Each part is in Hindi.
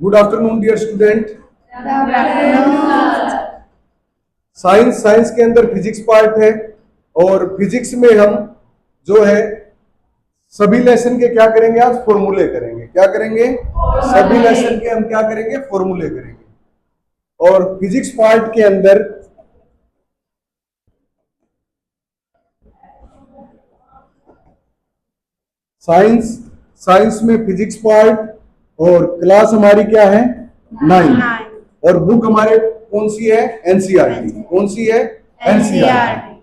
Good afternoon dear student. Science के अंदर फिजिक्स पार्ट है और फिजिक्स में हम जो है सभी लेसन के क्या करेंगे, आज फॉर्मूले करेंगे। क्या करेंगे? सभी लेसन के हम क्या करेंगे? फॉर्मूले करेंगे। और फिजिक्स पार्ट के अंदर साइंस में फिजिक्स पार्ट और क्लास हमारी क्या है? 9। और बुक हमारे कौन सी है? एनसीईआरटी। कौन सी है? एनसीईआरटी।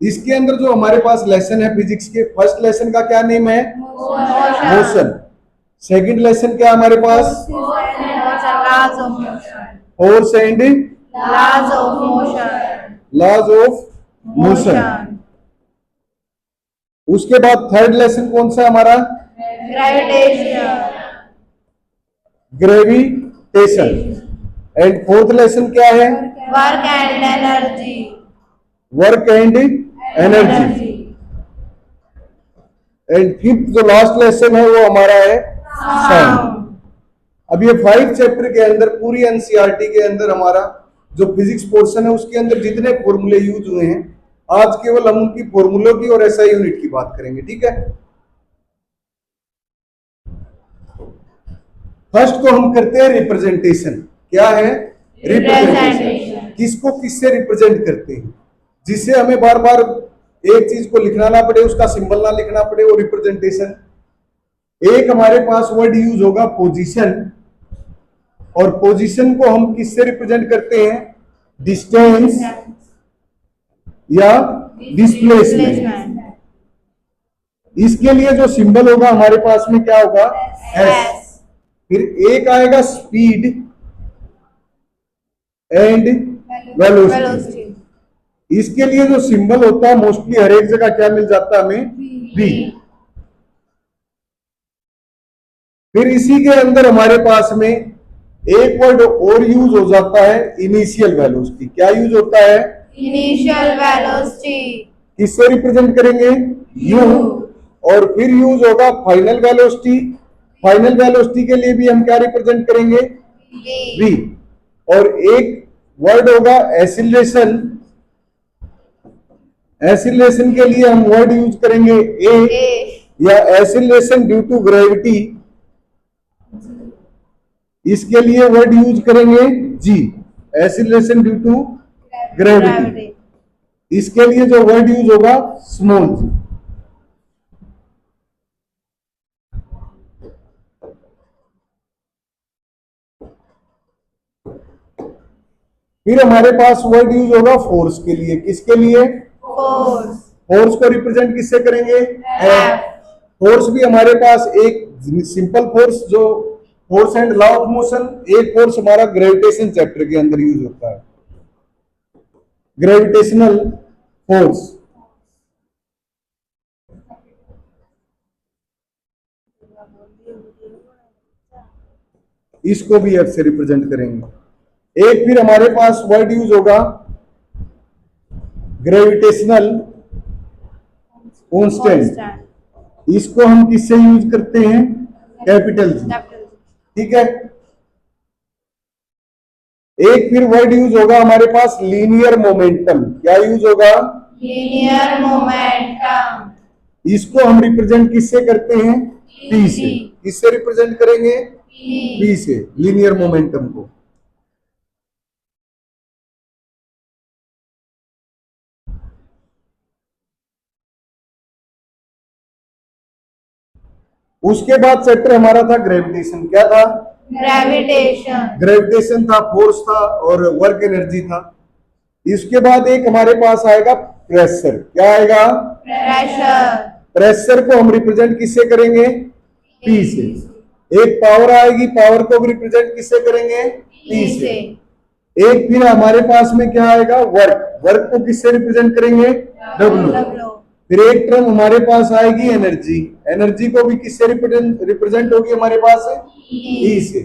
इसके अंदर जो हमारे पास लेसन है फिजिक्स के, फर्स्ट लेसन का क्या नेम है? मोशन। सेकंड लेसन क्या हमारे पास? Force and laws of motion. उसके बाद थर्ड लेसन कौन सा हमारा? ग्रेविटेशन। एंड फोर्थ लेसन क्या है? Work and energy. And fifth जो लास्ट लेसन है वो हमारा है साउंड। अब ये 5 चैप्टर के अंदर पूरी एनसीईआरटी के अंदर हमारा जो फिजिक्स पोर्शन है उसके अंदर जितने फॉर्मूले यूज हुए हैं, आज केवल हम उनकी फॉर्मूलों की और एसआई यूनिट की बात करेंगे। ठीक है। फर्स्ट तो हम करते हैं रिप्रेजेंटेशन। क्या है? रिप्रेजेंटेशन। किसको किससे रिप्रेजेंट करते हैं, जिससे हमें बार बार एक चीज को लिखना ना पड़े, उसका सिंबल ना लिखना पड़े, वो रिप्रेजेंटेशन। एक हमारे पास वर्ड यूज होगा पोजीशन, और पोजीशन को हम किससे रिप्रेजेंट करते हैं? डिस्टेंस या डिस्प्लेसमेंट। इसके लिए जो सिंबल होगा हमारे पास में क्या होगा? एस। फिर एक आएगा स्पीड एंड वेलोसिटी। इसके लिए जो सिंबल होता है मोस्टली हर एक जगह क्या मिल जाता है हमें? वी। फिर इसी के अंदर हमारे पास में एक वर्ड और यूज हो जाता है, इनिशियल वेलोसिटी। क्या यूज होता है? Initial velocity. किससे रिप्रेजेंट करेंगे? यू। और फिर यूज होगा फाइनल वेलोसिटी। फाइनल वेलोसिटी के लिए भी हम क्या रिप्रेजेंट करेंगे? वी। और एक वर्ड होगा एसिलेशन। एसिलेशन के लिए हम वर्ड यूज करेंगे ए, या एसिलेशन ड्यू टू ग्रेविटी। इसके लिए वर्ड यूज करेंगे जी, एसिलेशन ड्यू टू ग्रेविटी। इसके लिए जो वर्ड यूज होगा स्मॉल जी। फिर हमारे पास वर्ड यूज होगा फोर्स के लिए। किसके लिए? फोर्स को रिप्रेजेंट किससे करेंगे? एफ। फोर्स भी हमारे पास एक सिंपल फोर्स जो force and law of motion, एक फोर्स हमारा ग्रेविटेशन चैप्टर के अंदर यूज होता है, ग्रेविटेशनल फोर्स। इसको भी एफ से रिप्रेजेंट करेंगे। एक फिर हमारे पास वर्ड यूज होगा ग्रेविटेशनल कांस्टेंट। इसको हम किससे यूज करते हैं? Capital G. ठीक है। एक फिर वर्ड यूज होगा हमारे पास लीनियर मोमेंटम। क्या यूज होगा? Linear momentum. इसको हम रिप्रेजेंट किससे करते हैं? पी से। किससे रिप्रेजेंट करेंगे? पी से, लीनियर मोमेंटम को। उसके बाद चैप्टर हमारा था ग्रेविटेशन। क्या था? ग्रेविटेशन था, फोर्स था और वर्क एनर्जी था। इसके बाद एक हमारे पास आएगा प्रेशर। क्या आएगा? प्रेशर को हम रिप्रेजेंट किससे करेंगे? पी से। एक पावर आएगी, पावर को भी रिप्रेजेंट किससे करेंगे? पी से। एक फिर हमारे पास में क्या आएगा? वर्क। वर्क को किससे रिप्रेजेंट करेंगे? डब्ल्यू। फिर एक टर्म हमारे पास आएगी एनर्जी। एनर्जी को भी किससे रिप्रेजेंट होगी हमारे पास? ई से।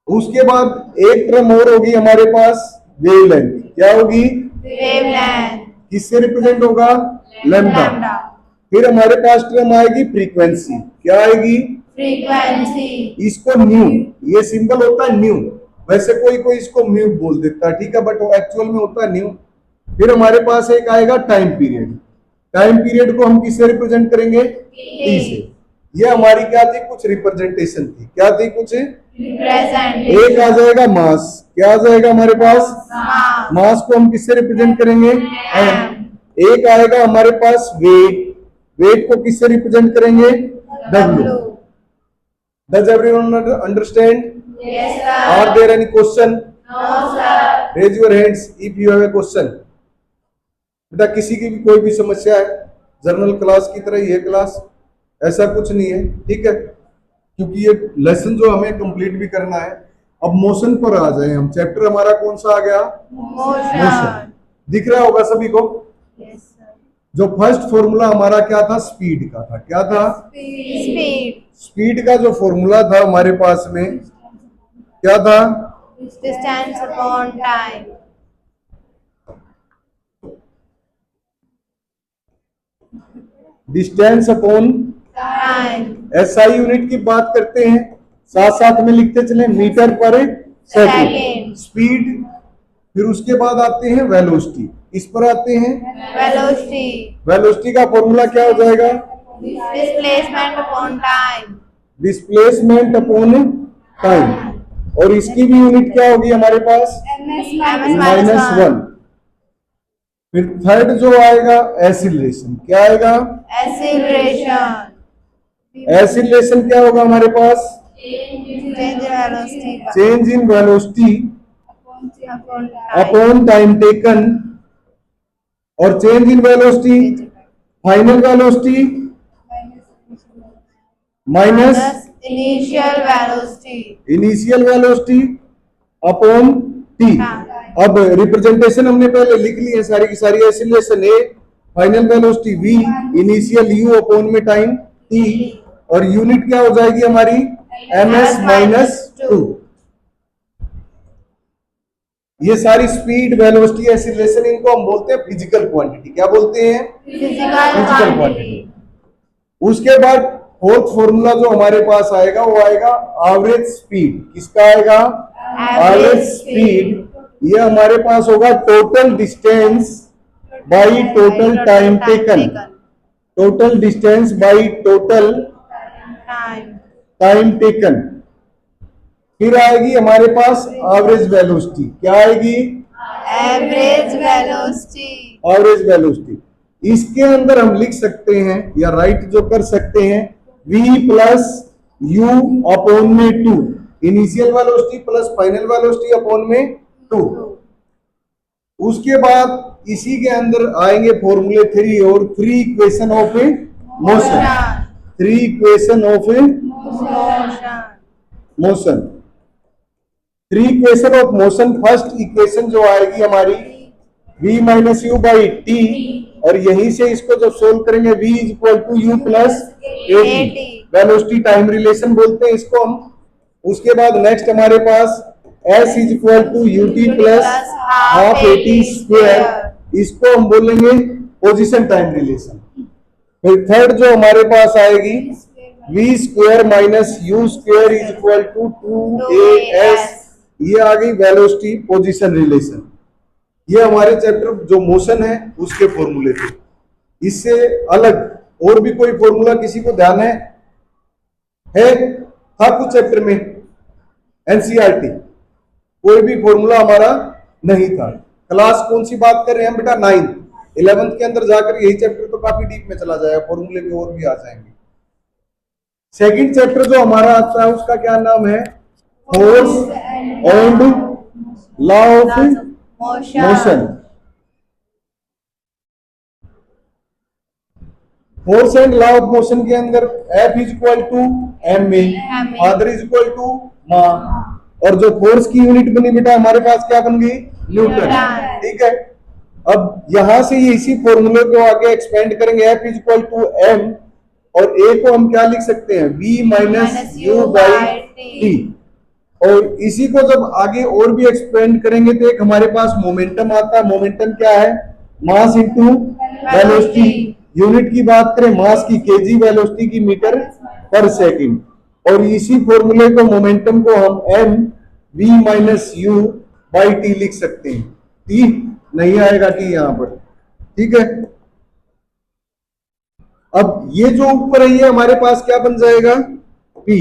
उसके बाद एक टर्म और होगी हमारे पास वेवलेंथ। क्या होगी? वेवलेंथ। किससे रिप्रेजेंट होगा? लैम्डा। फिर हमारे पास टर्म आएगी फ्रीक्वेंसी। क्या आएगी? frequency, इसको न्यू, ये सिंबल होता है न्यू, वैसे कोई कोई इसको म्यू बोल देता है, ठीक है, बट एक्चुअल में होता है न्यू। फिर हमारे पास एक आएगा टाइम पीरियड। टाइम पीरियड को हम किससे रिप्रेजेंट करेंगे? टी से। ये हमारी क्या थी? कुछ रिप्रेजेंटेशन थी। क्या थी? कुछ। representation, एक आ जाएगा मास। क्या आ जाएगा हमारे पास? mass, मास को हम किससे रिप्रेजेंट करेंगे? M, एक आएगा हमारे पास वेट। वेट को किससे रिप्रेजेंट करेंगे? W. W, does everyone understand? yes sir, are there any question? no sir, raise your hands if you have a question. बेटा किसी की भी कोई भी समस्या है, जर्नल क्लास की तरह ये क्लास, ऐसा कुछ नहीं है, ठीक है, क्योंकि ये लेसन जो हमें कंप्लीट भी करना है। अब मोशन पर आ जाए हम। चैप्टर हमारा कौन सा आ गया? motion, दिख रहा होगा सभी को। yes sir, जो फर्स्ट फॉर्मूला हमारा क्या था? स्पीड का था। क्या था? speed, स्पीड का जो फॉर्मूला था हमारे पास में क्या था? distance upon time, distance upon time, SI unit की बात करते हैं, साथ साथ में लिखते चले, मीटर पर सेकंड। Second. स्पीड, फिर उसके बाद आते हैं वेलोसिटी। इस पर आते हैं। velocity, वेलोसिटी का फॉर्मूला क्या हो जाएगा? displacement upon time, displacement upon time. और इसकी भी यूनिट क्या होगी हमारे पास? ms minus one. फिर थर्ड जो आएगा एसिलेशन। क्या आएगा? acceleration, एसिलेशन क्या होगा हमारे पास? change velocity change in velocity upon time, upon time taken. और change in velocity, final velocity minus initial velocity, initial velocity upon T. अब रिप्रेजेंटेशन हमने पहले लिख ली है सारी की सारी। Acceleration A, final velocity V, initial U upon में टाइम टी, और यूनिट क्या हो जाएगी हमारी? ms minus two. ये सारी स्पीड, वेलोसिटी, एसिलेशन, इनको हम बोलते हैं फिजिकल क्वांटिटी। क्या बोलते हैं? physical physical quantity, quantity. उसके बाद फोर्थ फॉर्मूला जो हमारे पास आएगा वो आएगा एवरेज स्पीड। किसका आएगा? Average speed. ये हमारे पास होगा total distance by total time taken. Total distance by total time, time taken. फिर आएगी हमारे पास एवरेज वेलोसिटी। क्या आएगी? average velocity, average velocity. इसके अंदर हम लिख सकते हैं या राइट जो कर सकते हैं, v प्लस u अपॉन में 2, initial velocity plus final velocity upon में 2। उसके बाद इसी के अंदर आएंगे फॉर्मूले 3 और 3 equation of a motion. 3 equation of a motion, motion. 3 equation of motion. First equation जो आएगी हमारी v minus u by t, और यहीं से इसको जब सोल्व करेंगे v is equal to u plus a t. Velocity time relation बोलते हैं इसको हम। उसके बाद नेक्स्ट हमारे पास s is equal to u t plus half a t square. इसको हम बोलेंगे पोजीशन टाइम रिलेशन। फिर थर्ड जो हमारे पास आएगी v square minus u square is equal to 2as। ये आ गई वेलोसिटी पोजीशन रिलेशन। ये हमारे चैप्टर जो मोशन है उसके फॉर्मूले थे। इससे अलग और भी कोई फॉर्मूला किसी को ध्यान है? था कुछ चैप्टर में एनसीईआरटी कोई भी फॉर्मूला हमारा नहीं था। क्लास कौन सी बात कर रहे हैं हम बेटा? 9th 11th के अंदर जाकर यही चैप्टर तो काफी डीप में चला जाएगा, फॉर्मूले भी और भी आ जाएंगे। सेकंड चैप्टर जो हमारा आता है उसका क्या नाम है? Force and law of motion. Force and law of motion के अंदर F is equal to ma, father is equal to मां, और जो फोर्स की यूनिट बनी बेटा हमारे पास क्या बन गई? न्यूटन। ठीक है, अब यहां से ये इसी फॉर्मूले को आगे एक्सपेंड करेंगे। F is equal to m, और a को हम क्या लिख सकते हैं? v minus u by t. और इसी को जब आगे और भी एक्सपेंड करेंगे तो एक हमारे पास मोमेंटम आता है। मोमेंटम क्या है? Mass into velocity. यूनिट की बात करें मास की केजी, वेलोसिटी की मीटर पर सेकंड। और इसी फॉर्मूले को मोमेंटम को हम m v minus u by T लिख सकते हैं। टी नहीं आएगा टी यहां पर, ठीक है। अब ये जो ऊपर है ये हमारे पास क्या बन जाएगा, P।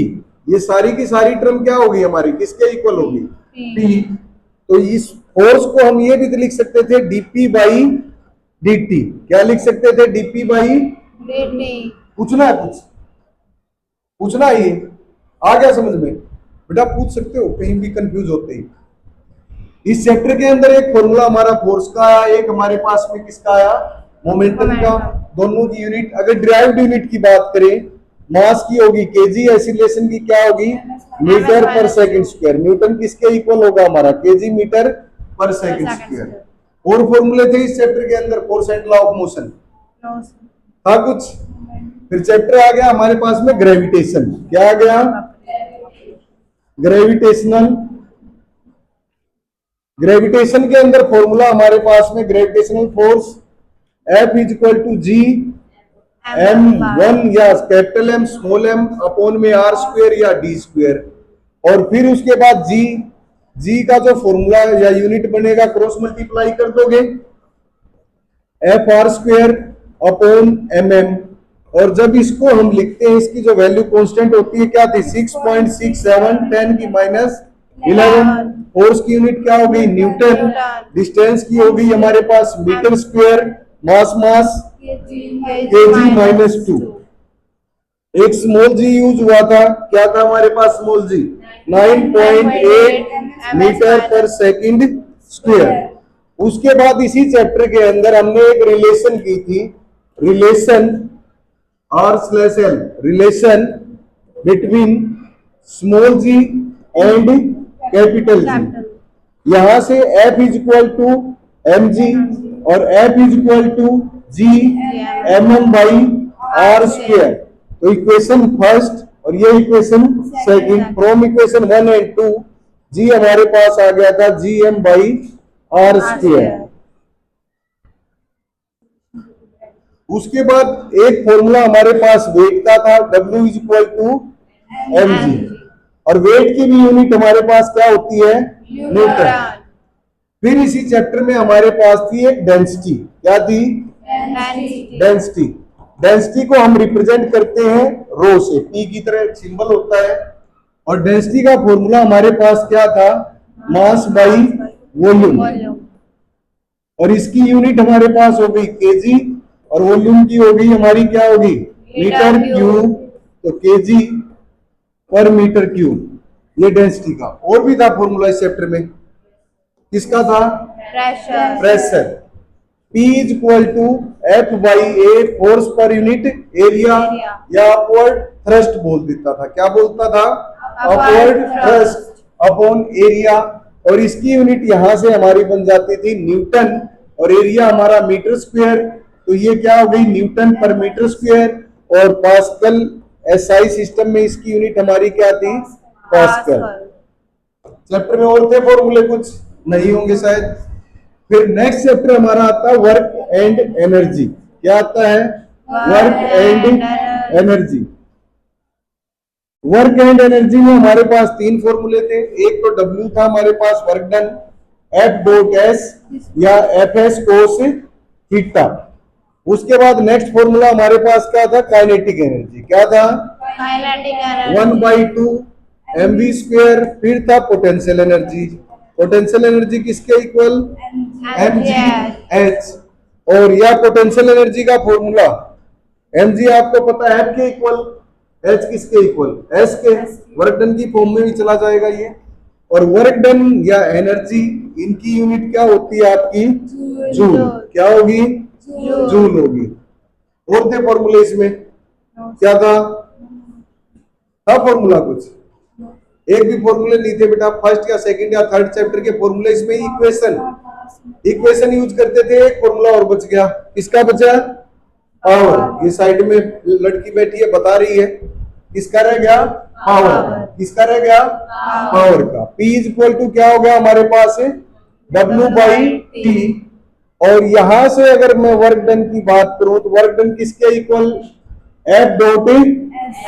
ये सारी की सारी टर्म क्या होगी हमारी, किसके इक्वल होगी, P। तो इस फोर्स को हम ये भी तो लिख सकते थे dp बाई dt। क्या लिख सकते थे, dp बाई dt। पूछना है, कुछ पूछना है, ये आ गया समझ में बेटा, पूछ सकते हो कहीं भी कंफ्यूज होते ही। इस चैप्टर के अंदर एक फॉर्मूला हमारा फोर्स का आया, एक हमारे पास में किसका आया, मोमेंटम का। दोनों की यूनिट अगर डिराइव्ड यूनिट की बात करें, मास की होगी केजी, एक्सीलरेशन की क्या होगी, मीटर पर सेकंड स्क्वायर। न्यूटन किसके इक्वल होगा हमारा, केजी मीटर पर सेकंड स्क्वायर। और फॉर्मूले थे इस चैप्टर के अंदर, force and law of motion था कुछ। फिर चैप्टर आ गया हमारे पास में ग्रेविटेशन। क्या आ गया, ग्रेविटेशनल। ग्रेविटेशन के अंदर फॉर्मूला हमारे पास में gravitational force F is equal to G m1 या capital M small m upon में r स्क्वायर या d स्क्वायर। और फिर उसके बाद g का जो फॉर्मूला या यूनिट बनेगा क्रॉस मल्टीप्लाई कर दोगे, F R square upon mm। और जब इसको हम लिखते हैं, इसकी जो वैल्यू कांस्टेंट होती है क्या थी, 6.67 10 की माइनस 11। फोर्स की यूनिट क्या हो गई, न्यूटन। डिस्टेंस की हो गई हमारे पास मीटर स्क्वायर। मास केजी माइनस 2। एक स्मॉल जी यूज हुआ था, क्या था हमारे पास स्मॉल जी, 9.8 मीटर पर सेकंड स्क्वायर। उसके बाद इसी चैप्टर के अंदर हमने एक रिलेशन की थी, relation R/L, relation between small g and capital G. यहां से F is equal to mg और F is equal to g mm by r square. तो इक्वेशन फर्स्ट और ये equation second, from equation 1 and 2 g हमारे पास आ गया था gm बाई r स्क्वायर। उसके बाद एक फॉर्मूला हमारे पास वेट का था, W is equal to mg। और वेट की भी यूनिट हमारे पास क्या होती है, न्यूटन। फिर इसी चैप्टर में हमारे पास थी एक डेंसिटी। क्या थी, डेंसिटी। डेंसिटी को हम रिप्रेजेंट करते हैं रो से, P की तरह एक सिंबल होता है। और डेंसिटी का फॉर्मूला हमारे पास क्या था, मास बाई वॉल्यूम। और इसकी यूनिट हमारे पास हो गई केजी और वॉल्यूम की हो गई हमारी क्या होगी, मीटर क्यूब। तो केजी पर मीटर क्यूब, ये डेंसिटी का। और भी था फॉर्मूला इस चैप्टर में, किसका था, pressure. P is equal to F by A, force per unit area या अपवर्ड थ्रस्ट बोल देता था। क्या बोलता था, अपवर्ड थ्रस्ट अपॉन एरिया। और इसकी यूनिट यहां से हमारी बन जाती थी न्यूटन और एरिया हमारा मीटर स्क्वायर। तो ये क्या हो गई, न्यूटन पर मीटर स्क्वायर। और पास्कल SI सिस्टम में इसकी यूनिट हमारी क्या थी, पास्कल। चैप्टर में और थे फॉर्मूले, कुछ नहीं होंगे शायद। फिर नेक्स्ट चैप्टर हमारा आता है वर्क एंड एनर्जी। क्या आता है, work and energy. Work and energy में हमारे पास तीन फॉर्मूले थे। एक तो W था हमारे पास वर्क डन, F.S या Fs कोस थीटा। उसके बाद नेक्स्ट फॉर्मूला हमारे पास क्या था, काइनेटिक एनर्जी। क्या था, 1/2 mv स्क्वायर। फिर था पोटेंशियल एनर्जी। पोटेंशियल एनर्जी किसके इक्वल, mgh। और या पोटेंशियल एनर्जी का फॉर्मूला mg आपको पता है F के इक्वल, h किसके इक्वल, s के। वर्क डन की फॉर्म में भी चला जाएगा ये। और वर्क डन या एनर्जी, इनकी यूनिट क्या होती है आपकी, जूल। क्या होगी, जूल होगी। और थे फॉर्मूले इसमें, क्या था फॉर्मूला, कुछ एक भी फॉर्मूले नहीं थे बेटा। फर्स्ट या सेकंड या थर्ड चैप्टर के फॉर्मूले इसमें इक्वेशन यूज करते थे। एक फॉर्मूला और बच गया, किसका बचा, पावर। ये साइड में लड़की बैठी है बता रही है, किसका रह गया, पावर। किसका रह गया, पावर का। P इज इक्वल टू क्या हो गया हमारे पास, W बाई T। और यहां से अगर मैं वर्क डन की बात करूं तो वर्क डन किसके equal, F dot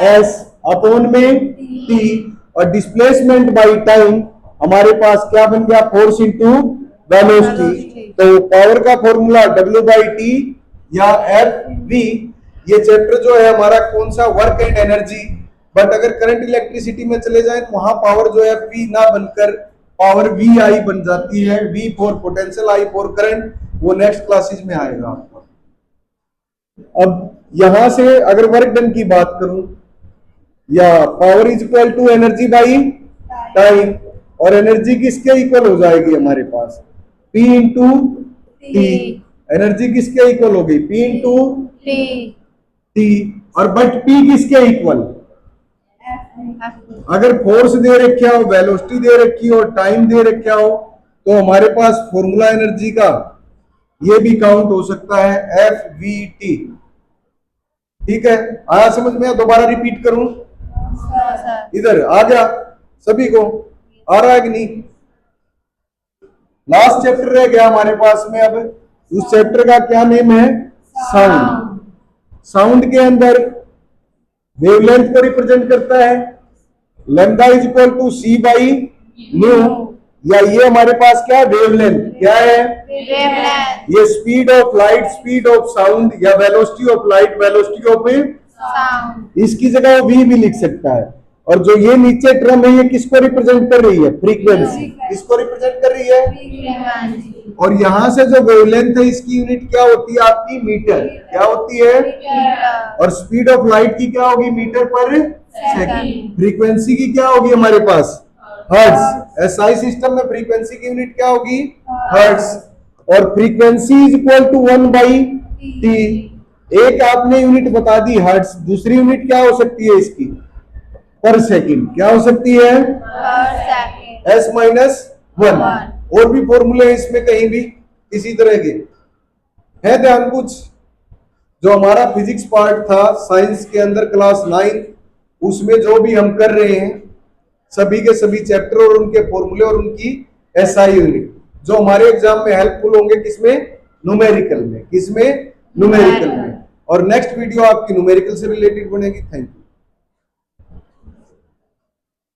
S। Upon में टी, और डिस्प्लेसमेंट बाई टाइम हमारे पास क्या बन गया, फोर्स इंटू वेलोसिटी। तो पावर का फॉर्मूला W बाई टी या एफ वी। ये चैप्टर जो है हमारा कौन सा, वर्क एंड एनर्जी। बट अगर करंट इलेक्ट्रिसिटी में चले जाए तो वहां पावर जो है पी ना बनकर पावर वी आई बन जाती है, V for potential, I for current. वो नेक्स्ट क्लासेज में आएगा आपको। अब यहां से अगर वर्क डन की बात करूं, या power is equal to energy by time, और एनर्जी किसके इक्वल हो जाएगी हमारे पास, P इंटू टी। एनर्जी किसके इक्वल हो गई, P इंटू टी। और बट P किसके इक्वल, अगर फोर्स दे रखा हो, वेलोसिटी दे रखी हो, टाइम दे रखा हो, तो हमारे पास फॉर्मूला एनर्जी का ये भी काउंट हो सकता है एफ वी टी। ठीक है, आया समझ में? दोबारा रिपीट करूं, इधर आ गया सभी को, आ रहा है कि नहीं? लास्ट चैप्टर रह गया हमारे पास में। अब उस चैप्टर का क्या नेम है, साउंड। साउंड के अंदर वेवलेंथ को रिप्रेजेंट करता है, lambda is equal to c by nu, या ये हमारे पास क्या है, वेवलेंथ। क्या है, ये speed of light, speed of sound, या velocity of light, velocity of sound. इसकी जगह वी भी लिख सकता है। और जो ये नीचे टर्म है, ये किसको रिप्रेजेंट कर रही है, फ्रीक्वेंसी। किसको रिप्रेजेंट कर रही है? और यहां से जो वेवलेंथ है, इसकी यूनिट क्या होती है आपकी, मीटर। क्या होती है? और स्पीड ऑफ लाइट की क्या होगी, मीटर पर सेकंड। फ्रीक्वेंसी की क्या होगी हमारे पास, हर्ट्ज। एसआई सिस्टम में फ्रीक्वेंसी की यूनिट क्या होगी, हर्ट्ज। और frequency is equal to 1 by t. एक आपने यूनिट बता दी हर्ट्ज, दूसरी यूनिट क्या हो सकती है इसकी, पर सेकंड। क्या हो सकती है, S माइनस 1। और भी फॉर्मूले इसमें कहीं भी इसी तरह के है। ध्यान कुछ जो हमारा फिजिक्स पार्ट था साइंस के अंदर क्लास 9, उसमें जो भी हम कर रहे हैं, सभी के सभी चैप्टर और उनके फॉर्मूले और उनकी एसआई यूनिट जो हमारे एग्जाम में हेल्पफुल होंगे, किसमें, न्यूमेरिकल में। किसमें, न्यूमेरिकल में। और नेक्स्ट वीडियो आपकी न्यूमेरिकल से रिलेटेड बनेगी। Thank you.